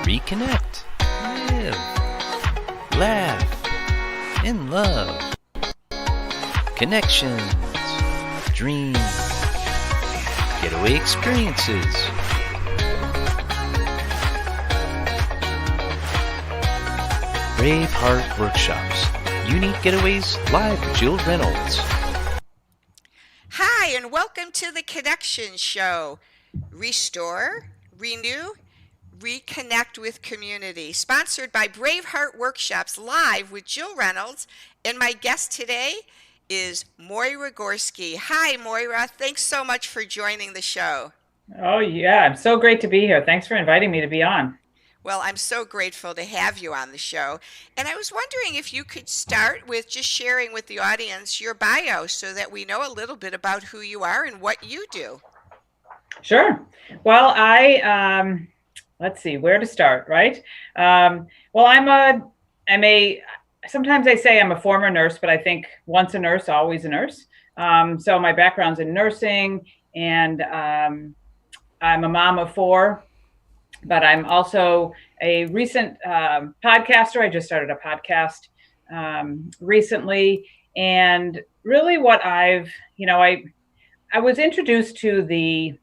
reconnect, live, laugh, in love, connections, dreams, getaway experiences. Braveheart Workshops. Unique Getaways live with Jill Reynolds. Hi, and welcome to the Connection Show. Restore, renew, reconnect with community. Sponsored by Braveheart Workshops live with Jill Reynolds. And my guest today is Moyra Gorski. Hi, Moyra. Thanks so much for joining the show. Oh, yeah. I'm so great to be here. Thanks for inviting me to be on. Well, I'm so grateful to have you on the show. And I was wondering if you could start with just sharing with the audience your bio so that we know a little bit about who you are and what you do. Sure. Well, let's see where to start, right? Well, sometimes I say I'm a former nurse, but I think once a nurse, always a nurse. So my background's in nursing, and I'm a mom of 4. But I'm also a recent podcaster. I just started a podcast recently. And really what I was introduced to the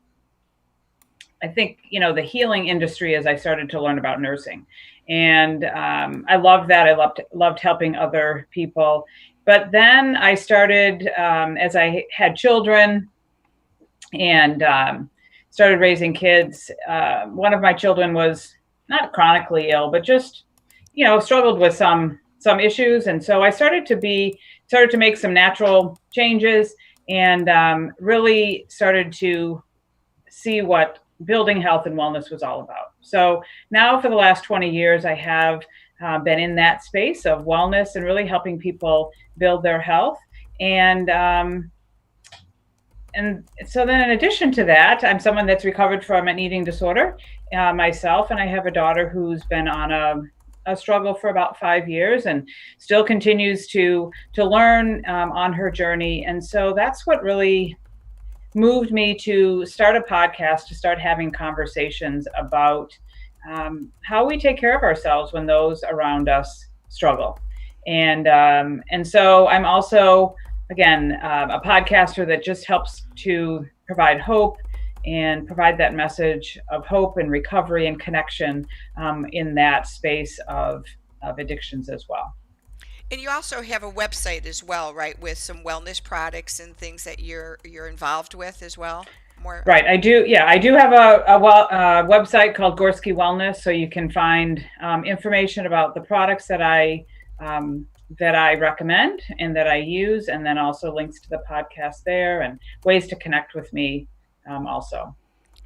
healing industry as I started to learn about nursing. And I loved that. I loved helping other people. But then I started, as I had children and started raising kids. One of my children was not chronically ill, but just, struggled with some issues. And so I started to make some natural changes and really started to see what building health and wellness was all about. So now for the last 20 years, I have been in that space of wellness and really helping people build their health. And so then in addition to that, I'm someone that's recovered from an eating disorder myself, and I have a daughter who's been on a struggle for about 5 years and still continues to learn on her journey. And so that's what really moved me to start a podcast, to start having conversations about how we take care of ourselves when those around us struggle. And so I'm also, again, a podcaster that just helps to provide hope and provide that message of hope and recovery and connection in that space of addictions as well. And you also have a website as well, right, with some wellness products and things that you're involved with as well? Right, I do. Yeah, I do have a website called Gorski Wellness, so you can find information about the products that I recommend and that I use, and then also links to the podcast there and ways to connect with me also.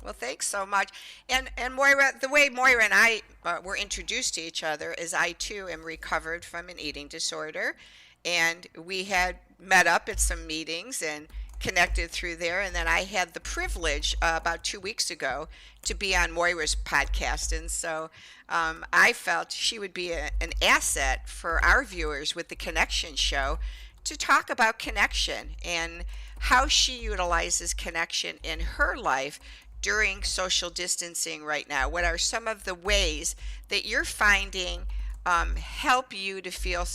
Well, thanks so much. And Moyra, the way Moyra and I were introduced to each other is I too am recovered from an eating disorder, and we had met up at some meetings and connected through there. And then I had the privilege about 2 weeks ago to be on Moyra's podcast. And so I felt she would be an asset for our viewers with the Connection Show to talk about connection and how she utilizes connection in her life during social distancing right now. What are some of the ways that you're finding help you to feel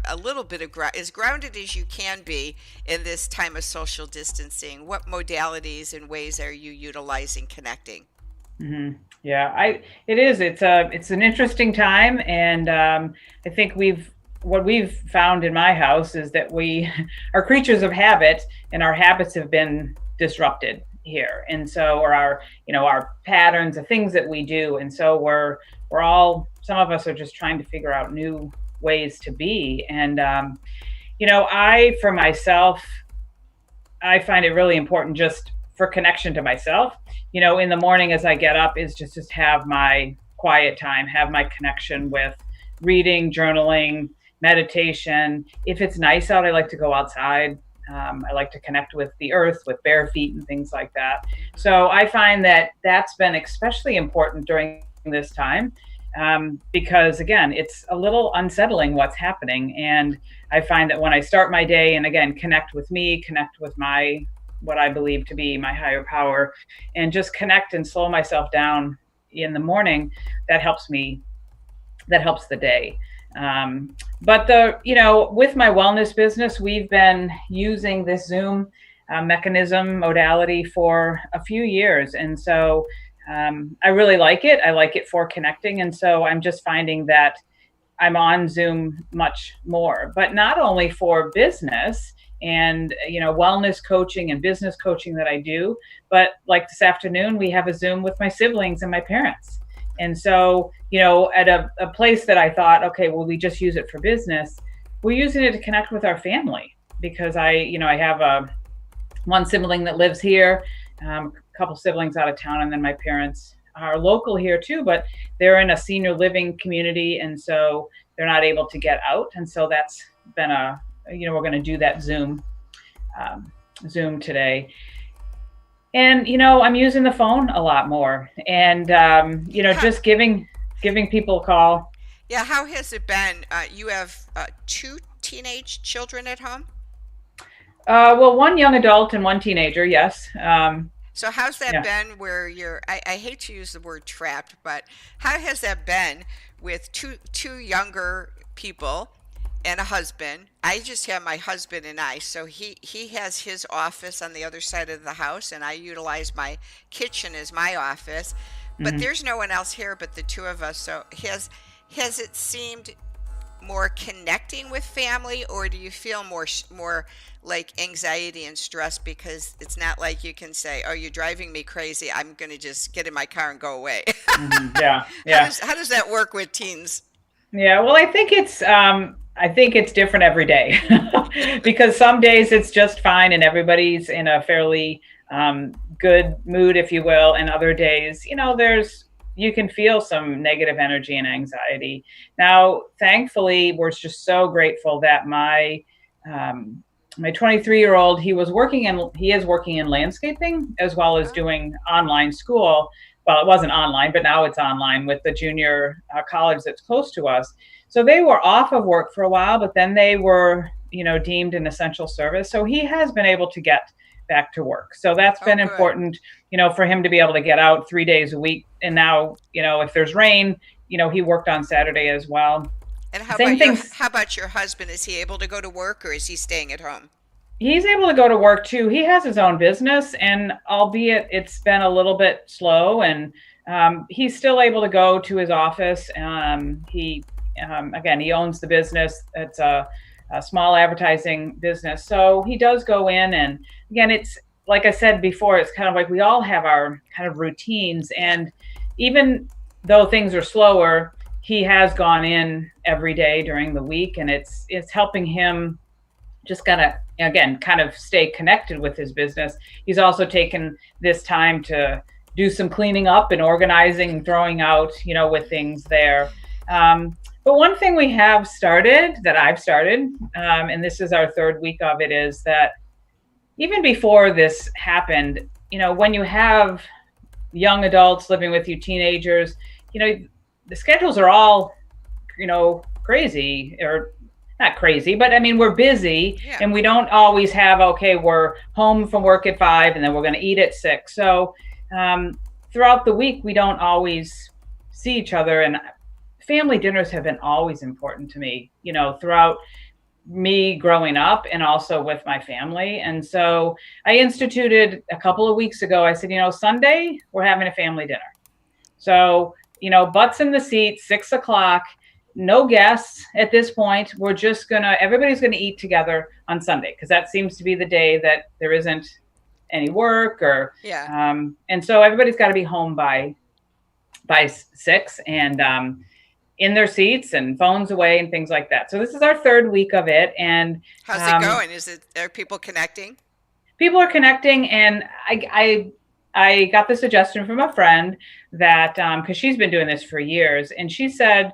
a little bit of as grounded as you can be in this time of social distancing? What modalities and ways are you utilizing connecting? Mm-hmm. Yeah, it is. It's an interesting time, and I think what we've found in my house is that we are creatures of habit, and our habits have been disrupted here, and so our patterns, the things that we do, and so we're all, some of us are just trying to figure out new ways to be. And for myself, I find it really important just for connection to myself. In the morning as I get up is just have my quiet time, have my connection with reading, journaling, meditation. If it's nice out, I like to go outside. I like to connect with the earth, with bare feet and things like that. So I find that that's been especially important during this time because, again, it's a little unsettling what's happening. And I find that when I start my day and, again, connect with me, connect with what I believe to be my higher power, and just connect and slow myself down, in the morning, that helps the day. But with my wellness business, we've been using this Zoom modality for a few years. And so I really like it. I like it for connecting. And so I'm just finding that I'm on Zoom much more, but not only for business and wellness coaching and business coaching that I do, but like this afternoon, we have a Zoom with my siblings and my parents. And so, at a place that I thought, okay, well, we just use it for business, we're using it to connect with our family, because I have one sibling that lives here, a couple siblings out of town, and then my parents are local here too, but they're in a senior living community, and so they're not able to get out. And so that's been we're going to do that Zoom today. And, I'm using the phone a lot more, and, just giving people a call. Yeah. How has it been? You have 2 teenage children at home? Well, one young adult and one teenager. Yes. So how's that been where I hate to use the word trapped, but how has that been with two younger people and a husband? I just have my husband and I, so he has his office on the other side of the house, and I utilize my kitchen as my office, but there's no one else here but the two of us. So has it seemed more connecting with family, or do you feel more like anxiety and stress because it's not like you can say, oh, you're driving me crazy, I'm going to just get in my car and go away? Yeah. How does that work with teens? Yeah, well, I think it's different every day because some days it's just fine and everybody's in a fairly good mood, if you will, and other days, you can feel some negative energy and anxiety. Now, thankfully, we're just so grateful that my 23-year-old, he is working in landscaping as well as doing online school. Well, it wasn't online, but now it's online with the junior college that's close to us. So they were off of work for a while, but then they were, deemed an essential service. So he has been able to get back to work. So that's been important, for him to be able to get out 3 days a week. And now, if there's rain, he worked on Saturday as well. And how about your husband? Is he able to go to work, or is he staying at home? He's able to go to work too. He has his own business, and albeit it's been a little bit slow, and he's still able to go to his office. He owns the business. It's a small advertising business. So he does go in, and again, it's like I said before, it's kind of like we all have our kind of routines. And even though things are slower, he has gone in every day during the week, and it's helping him just kind of stay connected with his business. He's also taken this time to do some cleaning up and organizing and throwing out, with things there. But one thing we have started, that I've started, and this is our 3rd week of it, is that even before this happened, when you have young adults living with you, teenagers, the schedules are all, crazy, or not crazy, but I mean, we're busy, and we don't always have, okay, we're home from work at 5 and then we're going to eat at 6. So throughout the week, we don't always see each other, and family dinners have been always important to me, throughout me growing up and also with my family. And so I instituted a couple of weeks ago, I said, Sunday, we're having a family dinner. So, butts in the seat, 6 o'clock, no guests at this point. We're just everybody's going to eat together on Sunday, because that seems to be the day that there isn't any work and so everybody's got to be home by 6 and in their seats and phones away and things like that. So this is our 3rd week of it. And how's it going? Are people connecting? People are connecting, and I got the suggestion from a friend that because she's been doing this for years, and she said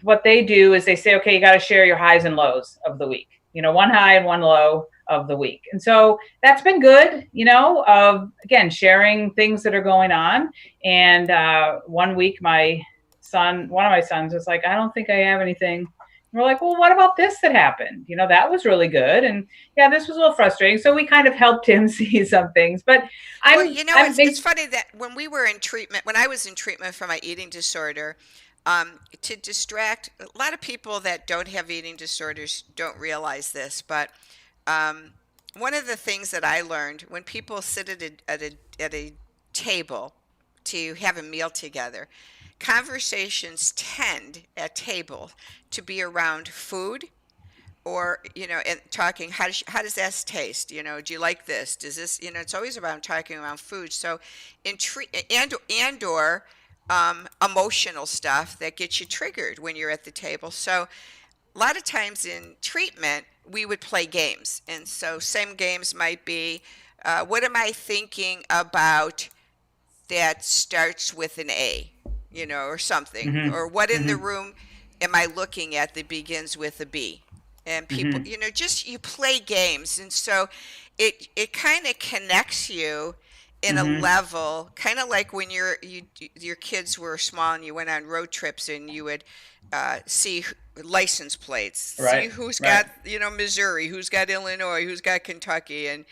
what they do is they say, okay, you got to share your highs and lows of the week, one high and one low of the week. And so that's been good, of again, sharing things that are going on. And one week one of my sons was like, I don't think I have anything We're like, well, what about this that happened? That was really good. And yeah, this was a little frustrating. So we kind of helped him see some things. But Well, I'm it's big. funny that when I was in treatment for my eating disorder, to distract, a lot of people that don't have eating disorders don't realize this, but um, one of the things that I learned when people sit at a table to have a meal together, conversations tend at table to be around food or and talking how does this taste, do you like this, does this, it's always about talking around food. So in and or emotional stuff that gets you triggered when you're at the table. So a lot of times in treatment we would play games, and so same games might be, what am I thinking about that starts with an A, or something, Hmm. or what in the Hmm. room am I looking at that begins with a B? And people, Hmm. just you play games, and so it kind of connects you in a Hmm. level, kind of like when your kids were small and you went on road trips and you would see license plates, see Right. who's Right. got, Missouri, who's got Illinois, who's got Kentucky, and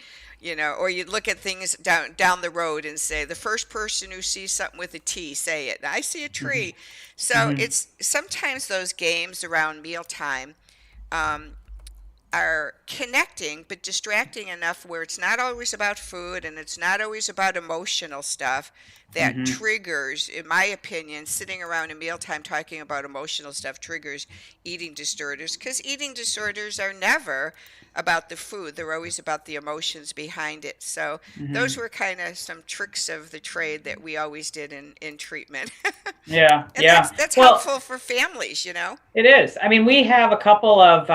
or you look at things down the road and say, the first person who sees something with a T, say it. I see a Hmm. tree. So Hmm. it's sometimes those games around mealtime um, are connecting but distracting enough where it's not always about food and it's not always about emotional stuff that Hmm. triggers, in my opinion, sitting around a mealtime talking about emotional stuff triggers eating disorders, because eating disorders are never about the food, they're always about the emotions behind it. So those Hmm. were kind of some tricks of the trade that we always did in treatment. Yeah. And Yeah. that's Well, helpful for families. it is. I mean, we have a couple of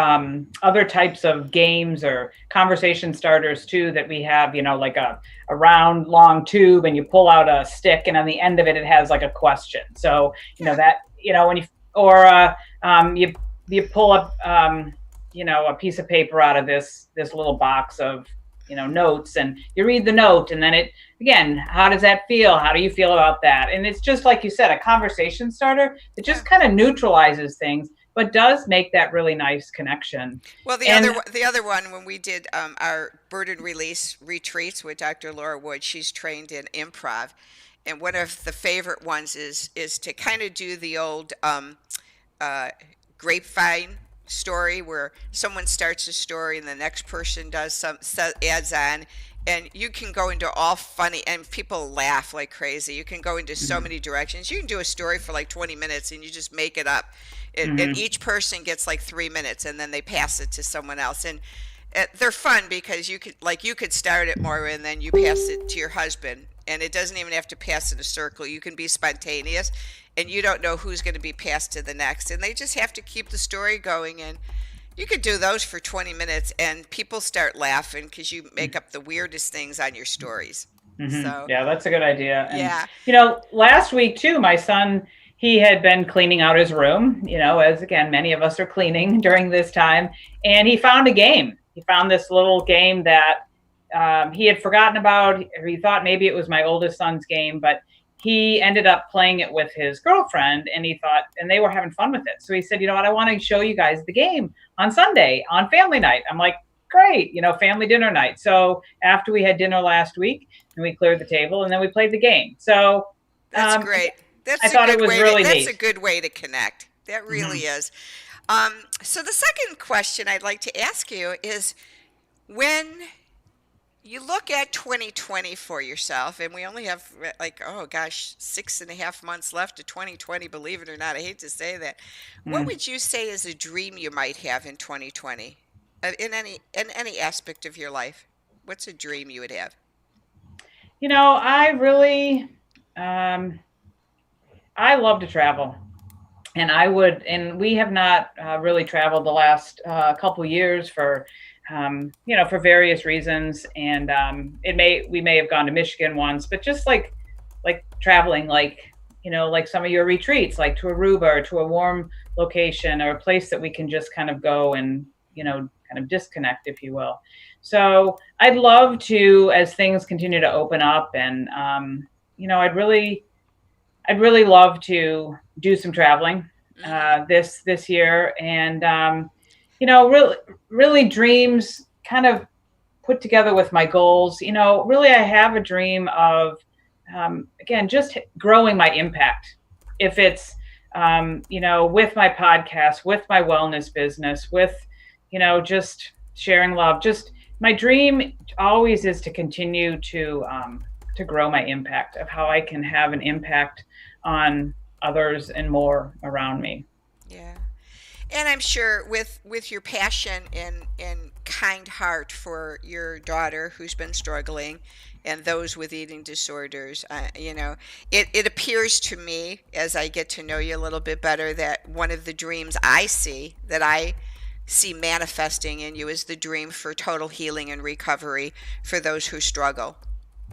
other types of games or conversation starters too that we have, like a round long tube, and you pull out a stick, and on the end of it, it has like a question. So, Yeah. when or you pull up, a piece of paper out of this little box of, notes, and you read the note, and then again, how does that feel? How do you feel about that? And it's just like you said, a conversation starter. It Yeah. just kind of neutralizes things, but does make that really nice connection. Well, And the other one, when we did our burden release retreats with Dr. Laura Wood, she's trained in improv, and one of the favorite ones is to kind of do the old uh, grapevine story where someone starts a story and the next person does adds on, and you can go into all funny, and people laugh like crazy. You can go into so mhm, many directions. You can do a story for like 20 minutes and you just make it up, and mhm, each person gets like 3 minutes and then they pass it to someone else. And they're fun because you could start it more and then you pass it to your husband, and it doesn't even have to pass in a circle. You can be spontaneous, and you don't know who's going to be passed to the next, and they just have to keep the story going. And you could do those for 20 minutes and people start laughing because you make up the weirdest things on your stories. mhm. So Yeah, that's a good idea. And yeah. last week too, my son, he had been cleaning out his room, as again many of us are cleaning during this time, and he found a game. He found this little game that he had forgotten about. He thought maybe it was my oldest son's game, but he ended up playing it with his girlfriend, and and they were having fun with it. So he said, "I want to show you guys the game on Sunday on family night." I'm like, "Great, family dinner night." So after we had dinner last week, and we cleared the table, and then we played the game. So That's great. I thought it was really That's a neat. good way to connect. That really Hmm. is. So the second question I'd like to ask you is, when you look at 2020 for yourself, and we only have like, oh gosh, 6.5 months left to 2020, believe it or not. I hate to say that. What Mm. would you say is a dream you might have in 2020? In any aspect of your life? What's a dream you would have? I really, um, I love to travel. And we have not really traveled the last couple years for various reasons. And we may have gone to Michigan once, but just like traveling, like some of your retreats, like to Aruba or to a warm location or a place that we can just kind of go and, kind of disconnect, if you will. So I'd love to, as things continue to open up, and, you know, I'd really love to do some traveling. this year, and really dreams kind of put together with my goals. Really, I have a dream of again just growing my impact. If it's with my podcast, with my wellness business, with just sharing love. Just my dream always is to continue to grow my impact, of how I can have an impact on others and more around me. Yeah. And I'm sure with your passion and kind heart for your daughter who's been struggling and those with eating disorders, it appears to me, as I get to know you a little bit better, that one of the dreams I see manifesting in you is the dream for total healing and recovery for those who struggle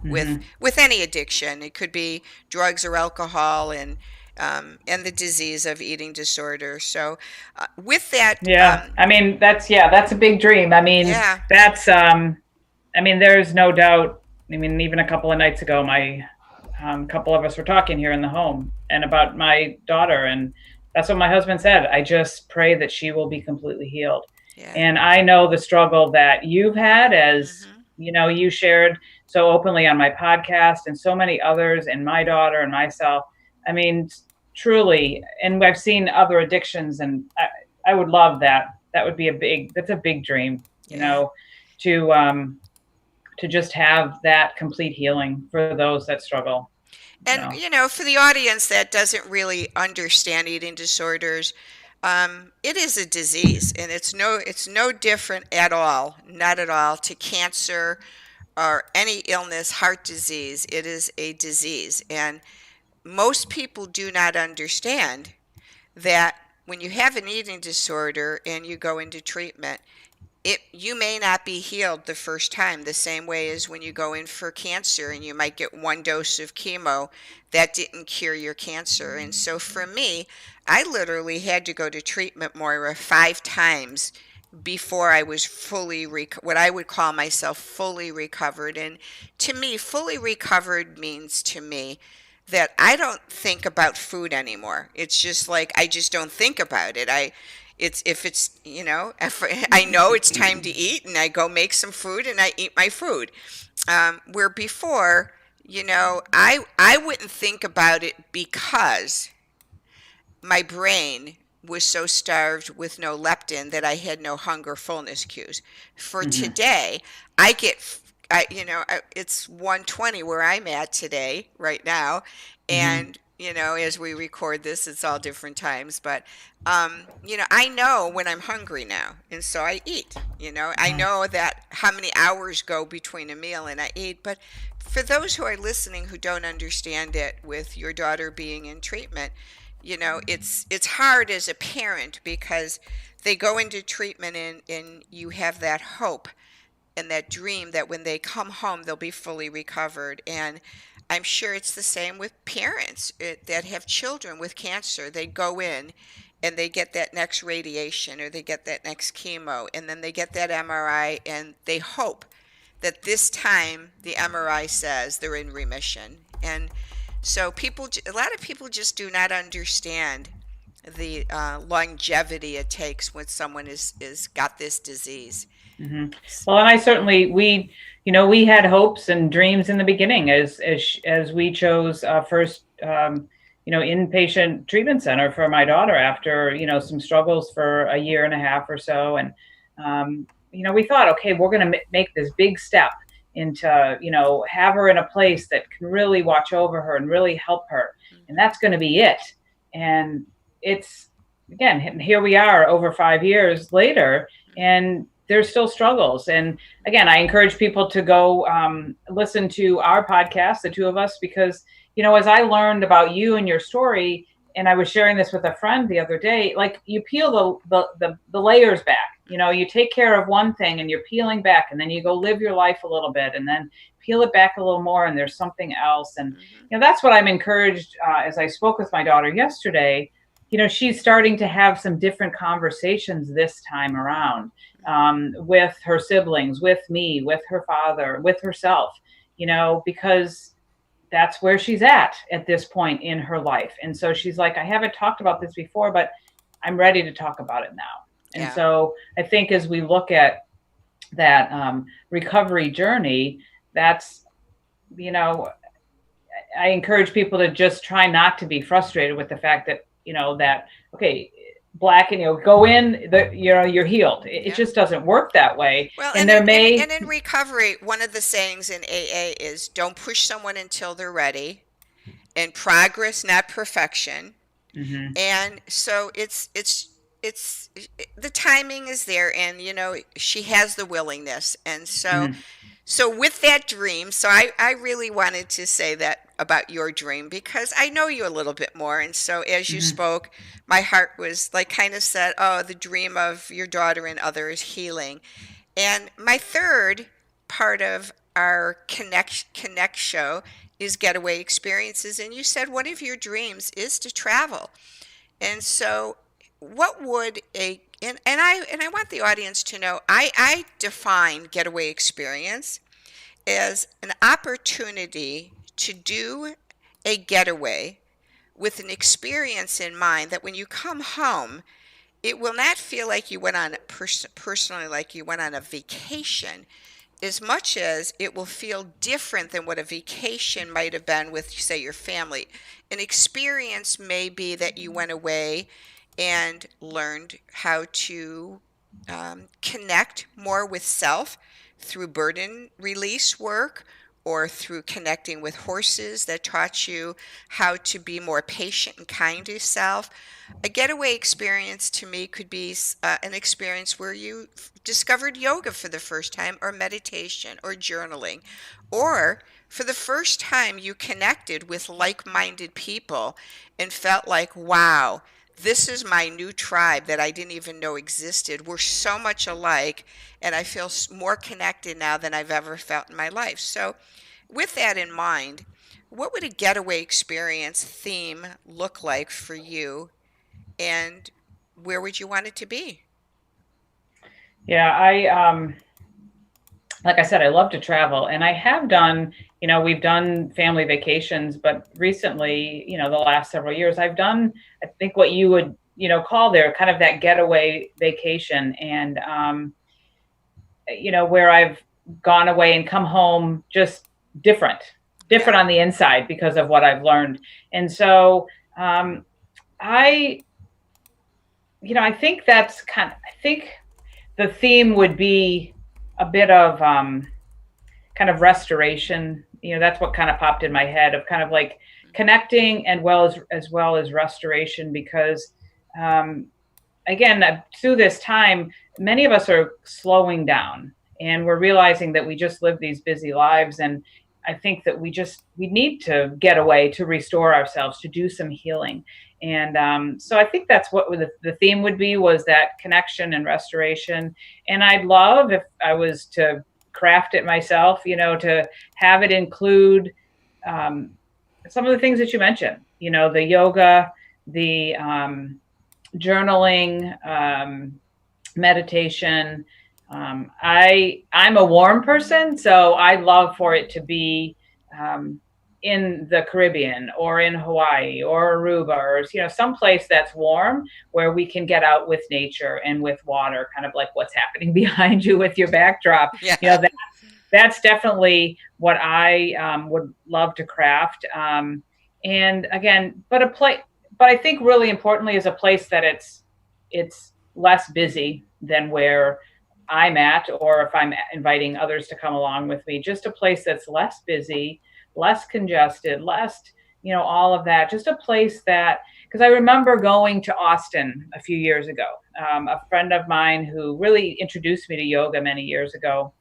with any addiction. It could be drugs or alcohol, and the disease of eating disorder. So with that, I mean, that's a big dream. I mean, that's there's no doubt. I mean, even a couple of nights ago, my couple of us were talking here in the home and about my daughter, and that's what my husband said. I just pray that she will be completely healed. Yeah. And I know the struggle that you've had, as you shared so openly on my podcast, and so many others, and my daughter and myself. I mean, truly, and I've seen other addictions, and I would love that. That would be that's a big dream, to just have that complete healing for those that struggle. And, for the audience that doesn't really understand eating disorders, it is a disease, and it's no different at all, not at all, to cancer or any illness, heart disease. It is a disease. And most people do not understand that when you have an eating disorder and you go into treatment, you may not be healed the first time, the same way as when you go in for cancer and you might get one dose of chemo that didn't cure your cancer. And so for me, I literally had to go to treatment, Moyra, 5 times before I was what I would call myself fully recovered. And to me, fully recovered means to me that I don't think about food anymore. It's just like I just don't think about it. If I know it's time to eat, and I go make some food and I eat my food. Where before, I wouldn't think about it because my brain was so starved with no leptin that I had no hunger fullness cues. For today, it's 1:20 where I'm at today, right now. And, as we record this, it's all different times. But, I know when I'm hungry now. And so I eat. I know that how many hours go between a meal and I eat. But for those who are listening who don't understand it, with your daughter being in treatment, it's hard as a parent, because they go into treatment and you have that hope and that dream that when they come home, they'll be fully recovered. And I'm sure it's the same with parents that have children with cancer. They go in and they get that next radiation, or they get that next chemo, and then they get that MRI, and they hope that this time the MRI says they're in remission. And so a lot of people just do not understand the longevity it takes when someone is got this disease. Well, and I certainly, we had hopes and dreams in the beginning as we chose first, inpatient treatment center for my daughter after, some struggles for a year and a half or so. And, we thought, okay, we're going to make this big step into, have her in a place that can really watch over her and really help her. And that's going to be it. And it's, again, here we are over 5 years later, and there's still struggles. And again, I encourage people to go listen to our podcast, the two of us, because, as I learned about you and your story, and I was sharing this with a friend the other day, like, you peel the layers back. You take care of one thing and you're peeling back, and then you go live your life a little bit, and then peel it back a little more, and there's something else. And that's what I'm encouraged as I spoke with my daughter yesterday. She's starting to have some different conversations this time around, with her siblings, with me, with her father, with herself, because that's where she's at this point in her life. And so she's like, I haven't talked about this before, but I'm ready to talk about it now. And Yeah. so I think as we look at that recovery journey, that's, you know, I encourage people to just try not to be frustrated with the fact that, you know, that, okay, black and, you know, go in, you know, you're healed. It just doesn't work that way. Well, and in recovery, one of the sayings in AA is don't push someone until they're ready, and progress, not perfection. Mm-hmm. And so it's the timing is there, and you know, she has the willingness. And so Mm-hmm. so with that dream, so I really wanted to say that about your dream because I know you a little bit more. And so as you Mm-hmm. spoke, my heart was like kind of said, oh, the dream of your daughter and others healing. And my third part of our connect show is getaway experiences. And you said one of your dreams is to travel. And so what would and I want the audience to know I define getaway experience as an opportunity to do a getaway with an experience in mind that when you come home, it will not feel like you went on personally like you went on a vacation as much as it will feel different than what a vacation might have been with, say, your family. An experience may be that you went away and learned how to connect more with self through burden release work or through connecting with horses that taught you how to be more patient and kind to yourself. A getaway experience to me could be an experience where you discovered yoga for the first time, or meditation, or journaling, or for the first time you connected with like-minded people and felt like, wow, this is my new tribe that I didn't even know existed. We're so much alike, and I feel more connected now than I've ever felt in my life. So, with that in mind, what would a getaway experience theme look like for you, and where would you want it to be? Yeah, like I said, I love to travel, and I have done, you know, we've done family vacations, but recently, you know, the last several years, I've done, I think what you would, you know, call there kind of that getaway vacation. And, you know, where I've gone away and come home just different on the inside because of what I've learned. And so, I, you know, I think I think the theme would be a bit of kind of restoration. You know, that's what kind of popped in my head, of kind of like connecting and as well as restoration, because again, through this time, many of us are slowing down and we're realizing that we just live these busy lives. And I think that we need to get away to restore ourselves, to do some healing. And so I think that's what the theme would be, was that connection and restoration. And I'd love, if I was to craft it myself, you know, to have it include some of the things that you mentioned, you know, the yoga, the journaling, meditation. I'm a warm person, so I love for it to be in the Caribbean or in Hawaii or Aruba, or, you know, someplace that's warm where we can get out with nature and with water, kind of like what's happening behind you with your backdrop. Yeah. You know, that's definitely what I would love to craft. And again, but I think really importantly is a place that it's less busy than where I'm at, or if I'm inviting others to come along with me, just a place that's less busy, less congested, less, you know, all of that. Just a place that, because I remember going to Austin a few years ago. A friend of mine who really introduced me to yoga many years ago,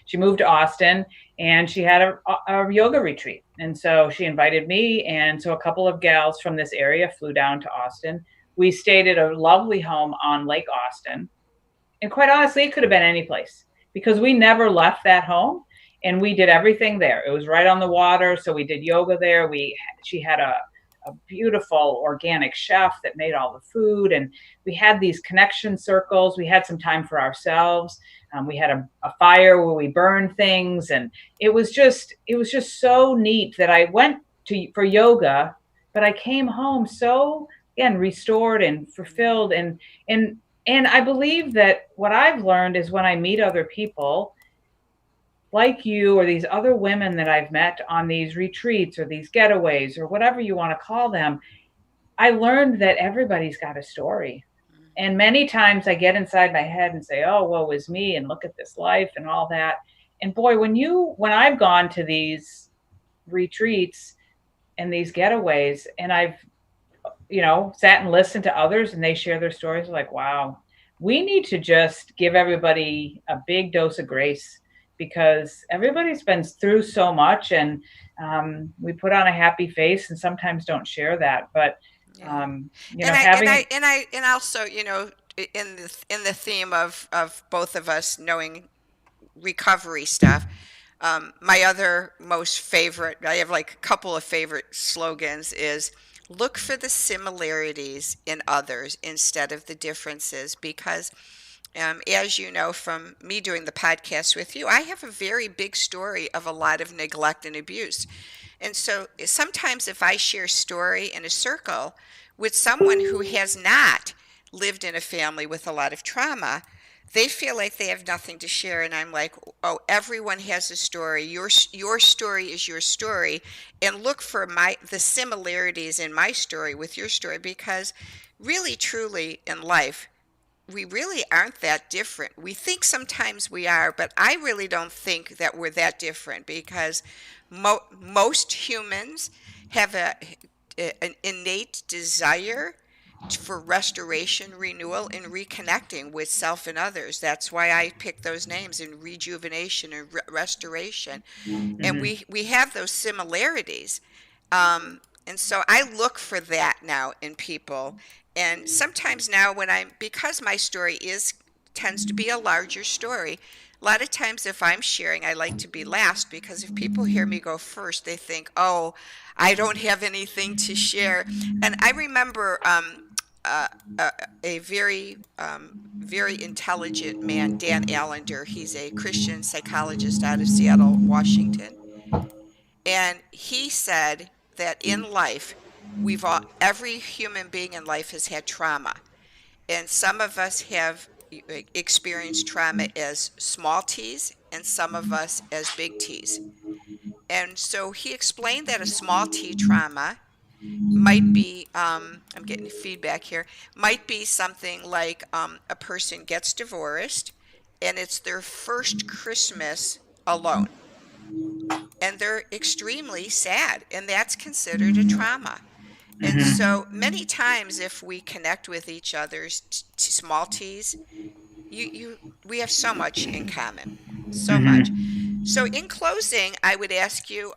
she moved to Austin and she had a yoga retreat. And so she invited me. And so a couple of gals from this area flew down to Austin. We stayed at a lovely home on Lake Austin. And quite honestly, it could have been any place, because we never left that home and we did everything there. It was right on the water. So we did yoga there. She had a beautiful organic chef that made all the food. And we had these connection circles. We had some time for ourselves. We had a fire where we burned things, and it was just so neat that I went for yoga, but I came home so, again, restored and fulfilled. And I believe that what I've learned is when I meet other people like you or these other women that I've met on these retreats or these getaways or whatever you want to call them, I learned that everybody's got a story. And many times I get inside my head and say, oh, woe is me, and look at this life and all that. And boy, when I've gone to these retreats and these getaways, and I've, sat and listened to others and they share their stories, like, wow, we need to just give everybody a big dose of grace, because everybody's been through so much, and we put on a happy face and sometimes don't share that. But and also, in the theme of both of us knowing recovery stuff, my other most favorite, I have like a couple of favorite slogans, is look for the similarities in others instead of the differences, because as you know from me doing the podcast with you, I have a very big story of a lot of neglect and abuse. And so sometimes if I share story in a circle with someone who has not lived in a family with a lot of trauma, they feel like they have nothing to share. And I'm like, oh, everyone has a story. Your story is your story. And look for the similarities in my story with your story, because really, truly in life, we really aren't that different. We think sometimes we are, but I really don't think that we're that different, because most humans have an innate desire for restoration, renewal, and reconnecting with self and others. That's why I picked those names, in rejuvenation and restoration. Mm-hmm. And we have those similarities. And so I look for that now in people. And sometimes now because my story tends to be a larger story, a lot of times if I'm sharing, I like to be last, because if people hear me go first, they think, oh, I don't have anything to share. And I remember a very, very intelligent man, Dan Allender. He's a Christian psychologist out of Seattle, Washington. And he said that in life, every human being in life has had trauma. And some of us have experienced trauma as small t's, and some of us as big T's. And so he explained that a small t trauma might be, I'm getting feedback here, might be something like a person gets divorced and it's their first Christmas alone. And they're extremely sad, and that's considered a trauma. And so many times, if we connect with each other's small t's, we have so much in common, so much. So in closing, I would ask you,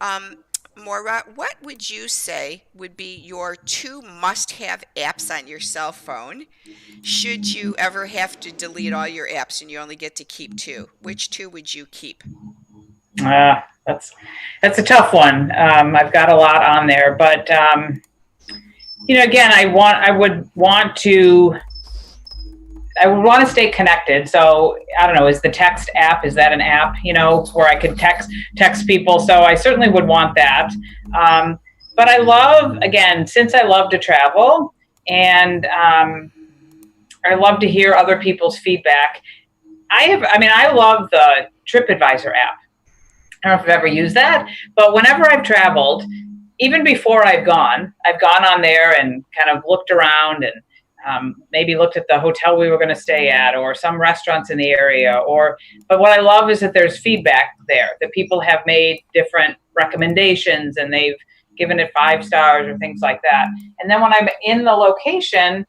Moyra, what would you say would be your 2 must-have apps on your cell phone should you ever have to delete all your apps and you only get to keep 2? Which 2 would you keep? That's a tough one. I've got a lot on there, but again, I would want to stay connected. So I don't know, is the text app, is that an app, where I could text people? So I certainly would want that. But I love, again, since I love to travel, and I love to hear other people's feedback. I love the TripAdvisor app. I don't know if I've ever used that, but whenever I've traveled, even before I've gone on there and kind of looked around and maybe looked at the hotel we were going to stay at, or some restaurants in the area. But what I love is that there's feedback there, that people have made different recommendations and they've given it 5 stars or things like that. And then when I'm in the location,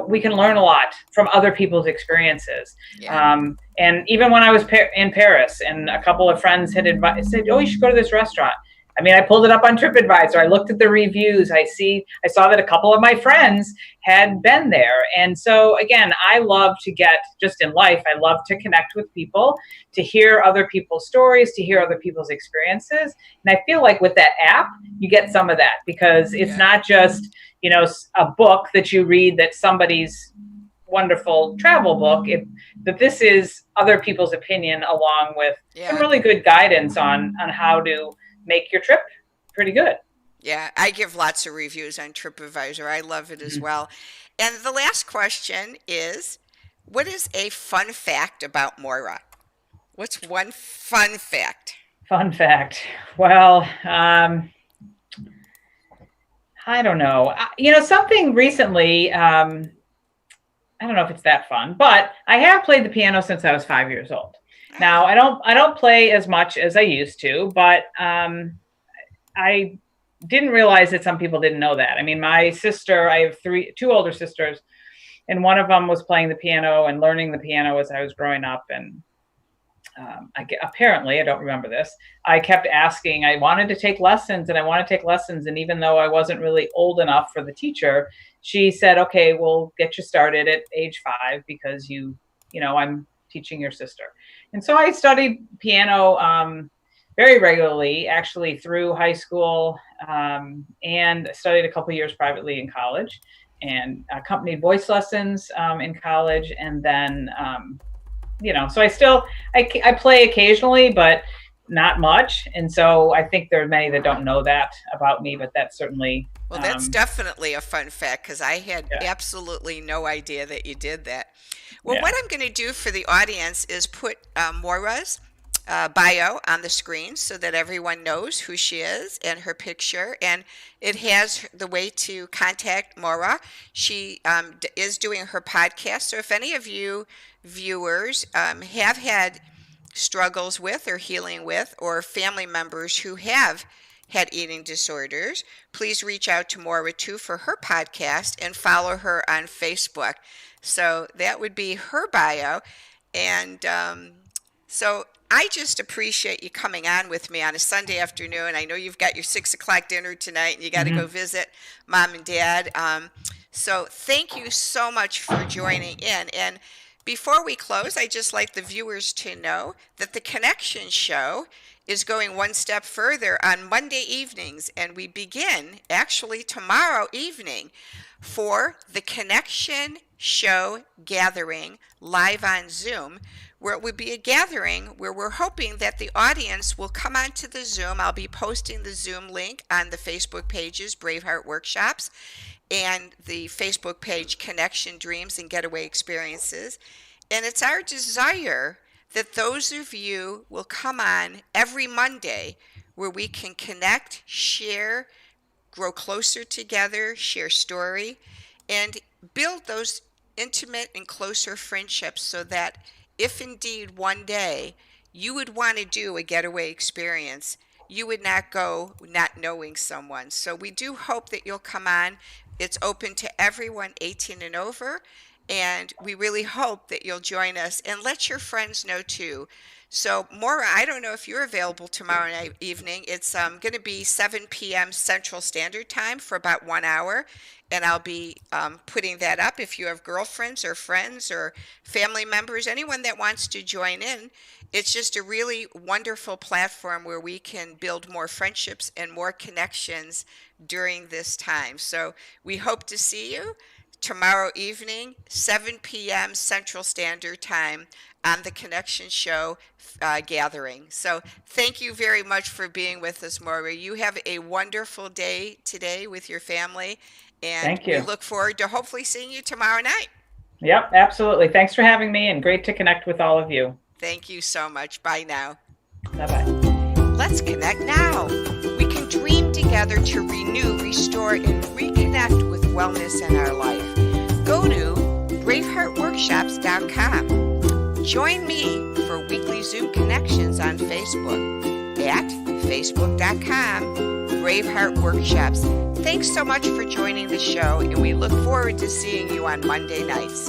we can learn a lot from other people's experiences. Yeah. And even when I was in Paris, and a couple of friends had said, oh, you should go to this restaurant. I pulled it up on TripAdvisor. I looked at the reviews. I saw that a couple of my friends had been there. And so, again, I love to just in life, I love to connect with people, to hear other people's stories, to hear other people's experiences. And I feel like with that app, you get some of that, because it's not just, a book that you read that somebody's wonderful travel book, that this is other people's opinion along with some Yeah. really good guidance on how to make your trip pretty good. Yeah, I give lots of reviews on TripAdvisor. I love it as well. And the last question is, what is a fun fact about Moira? What's one fun fact? Fun fact. Well, I don't know. Something recently, I don't know if it's that fun, but I have played the piano since I was 5 years old. Now, I don't play as much as I used to, but I didn't realize that some people didn't know that. I mean, my sister, I have two older sisters, and one of them was playing the piano and learning the piano as I was growing up. And apparently, I don't remember this, I kept asking, I wanted to take lessons. And even though I wasn't really old enough for the teacher, she said, okay, we'll get you started at age 5 because I'm teaching your sister. And so I studied piano very regularly, actually through high school, and studied a couple years privately in college, and accompanied voice lessons in college. And then, so I play occasionally, but not much. And so I think there are many that don't know that about me, but that's certainly. Well, that's definitely a fun fact because I had absolutely no idea that you did that. Well, what I'm going to do for the audience is put Moira's bio on the screen so that everyone knows who she is and her picture. And it has the way to contact Moira. She is doing her podcast. So if any of you viewers have had struggles with or healing with, or family members who have had eating disorders, please reach out to Moira too for her podcast and follow her on Facebook. So that would be her bio. And so I just appreciate you coming on with me on a Sunday afternoon. I know you've got your 6 o'clock dinner tonight and you got to go visit mom and dad. So thank you so much for joining in. And before we close, I'd just like the viewers to know that the Connection Show is going one step further on Monday evenings, and we begin actually tomorrow evening for the Connection Show gathering live on Zoom, where it would be a gathering where we're hoping that the audience will come onto the Zoom. I'll be posting the Zoom link on the Facebook pages, Braveheart Workshops, and the Facebook page, Connection Dreams and Getaway Experiences. And it's our desire that those of you will come on every Monday where we can connect, share, grow closer together, share story, and build those intimate and closer friendships so that if indeed one day you would want to do a getaway experience, you would not go not knowing someone. So we do hope that you'll come on. It's open to everyone 18 and over. And we really hope that you'll join us and let your friends know too. So Moira, I don't know if you're available tomorrow night evening. It's going to be 7 p.m. Central Standard Time for about 1 hour. And I'll be putting that up. If you have girlfriends or friends or family members, anyone that wants to join in, it's just a really wonderful platform where we can build more friendships and more connections during this time. So we hope to see you tomorrow evening, 7 p.m. Central Standard Time on the Connection Show gathering. So thank you very much for being with us, Moira. You have a wonderful day today with your family. And thank you. We look forward to hopefully seeing you tomorrow night. Yep, absolutely. Thanks for having me, and great to connect with all of you. Thank you so much. Bye now. Bye-bye. Let's connect now. We can dream together to renew, restore, and reconnect with wellness in our life. Go to braveheartworkshops.com. Join me for weekly Zoom connections on Facebook at facebook.com Braveheart Workshops. Thanks so much for joining the show, and we look forward to seeing you on Monday nights.